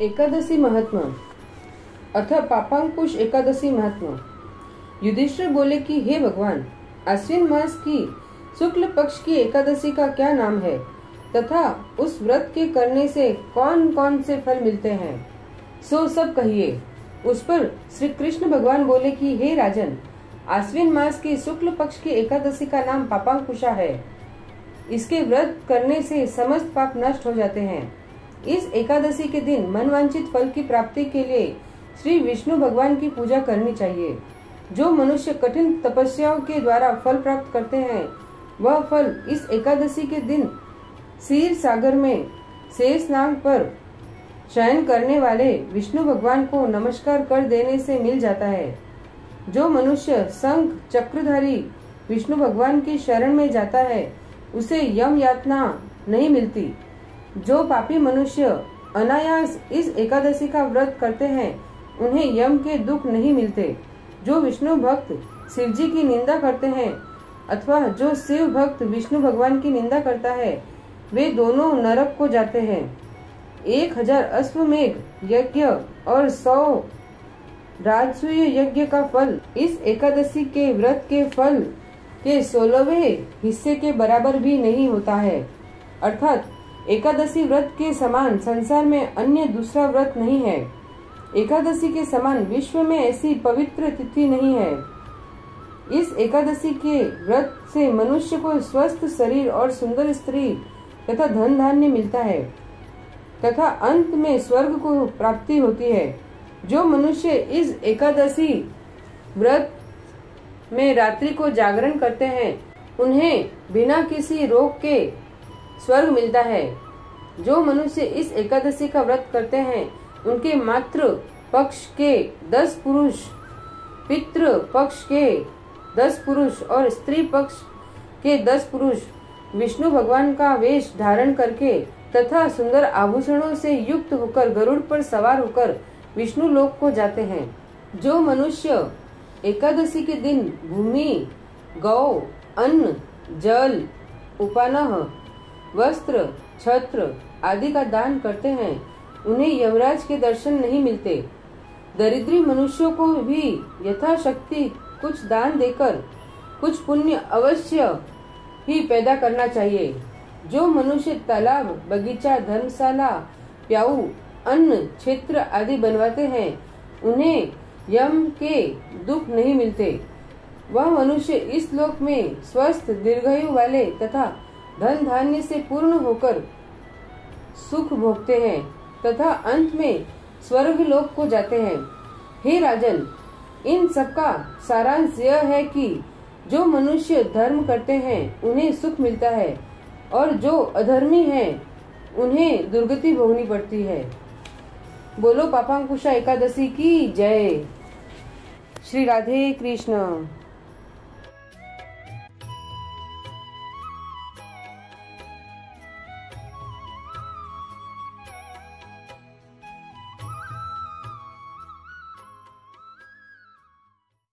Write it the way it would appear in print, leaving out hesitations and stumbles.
एकादशी महात्मा अथ पापांकुश एकादशी महात्मा। युधिष्ठिर बोले कि हे भगवान, आश्विन मास की शुक्ल पक्ष की एकादशी का क्या नाम है तथा उस व्रत के करने से कौन कौन से फल मिलते हैं, सो सब कहिए। उस पर श्री कृष्ण भगवान बोले कि हे राजन, आश्विन मास की शुक्ल पक्ष की एकादशी का नाम पापांकुशा है। इसके व्रत करने से समस्त पाप नष्ट हो जाते हैं। इस एकादशी के दिन मनवांछित फल की प्राप्ति के लिए श्री विष्णु भगवान की पूजा करनी चाहिए। जो मनुष्य कठिन तपस्याओं के द्वारा फल प्राप्त करते हैं, वह फल इस एकादशी के दिन क्षीर सागर में शेष नाग पर शयन करने वाले विष्णु भगवान को नमस्कार कर देने से मिल जाता है। जो मनुष्य शंख चक्रधारी विष्णु भगवान की शरण में जाता है, उसे यम यातना नहीं मिलती। जो पापी मनुष्य अनायास इस एकादशी का व्रत करते हैं, उन्हें यम के दुख नहीं मिलते। जो विष्णु भक्त शिव जी की निंदा करते हैं अथवा जो शिव भक्त विष्णु भगवान की निंदा करता है, वे दोनों नरक को जाते हैं। 1000 अश्वमेघ यज्ञ और 100 राजसूय यज्ञ का फल इस एकादशी के व्रत के फल के 16वें हिस्से के बराबर भी नहीं होता है। अर्थात एकादशी व्रत के समान संसार में अन्य दूसरा व्रत नहीं है। एकादशी के समान विश्व में ऐसी पवित्र तिथि नहीं है। इस एकादशी के व्रत से मनुष्य को स्वस्थ शरीर और सुंदर स्त्री तथा धन धान्य मिलता है तथा अंत में स्वर्ग को प्राप्ति होती है। जो मनुष्य इस एकादशी व्रत में रात्रि को जागरण करते हैं, उन्हें बिना किसी रोग के स्वर्ग मिलता है। जो मनुष्य इस एकादशी का व्रत करते हैं, उनके मातृ पक्ष के 10 पुरुष, पितृ पक्ष के 10 पुरुष और स्त्री पक्ष के 10 पुरुष विष्णु भगवान का वेश धारण करके तथा सुंदर आभूषणों से युक्त होकर गरुड़ पर सवार होकर विष्णु लोक को जाते हैं। जो मनुष्य एकादशी के दिन भूमि, गौ, अन्न, जल, उपानह, वस्त्र, छत्र आदि का दान करते हैं, उन्हें यमराज के दर्शन नहीं मिलते। दरिद्री मनुष्यों को भी यथाशक्ति कुछ दान देकर कुछ पुण्य अवश्य ही पैदा करना चाहिए। जो मनुष्य तालाब, बगीचा, धर्मशाला, प्याऊ, अन्न क्षेत्र आदि बनवाते हैं, उन्हें यम के दुख नहीं मिलते। वह मनुष्य इस लोक में स्वस्थ दीर्घायु वाले तथा धन धान्य से पूर्ण होकर सुख भोगते हैं तथा अंत में स्वर्ग लोक को जाते हैं। हे राजन, इन सब का सारांश यह है कि जो मनुष्य धर्म करते हैं, उन्हें सुख मिलता है और जो अधर्मी हैं, उन्हें दुर्गति भोगनी पड़ती है। बोलो पापांकुशा एकादशी की जय। श्री राधे कृष्ण।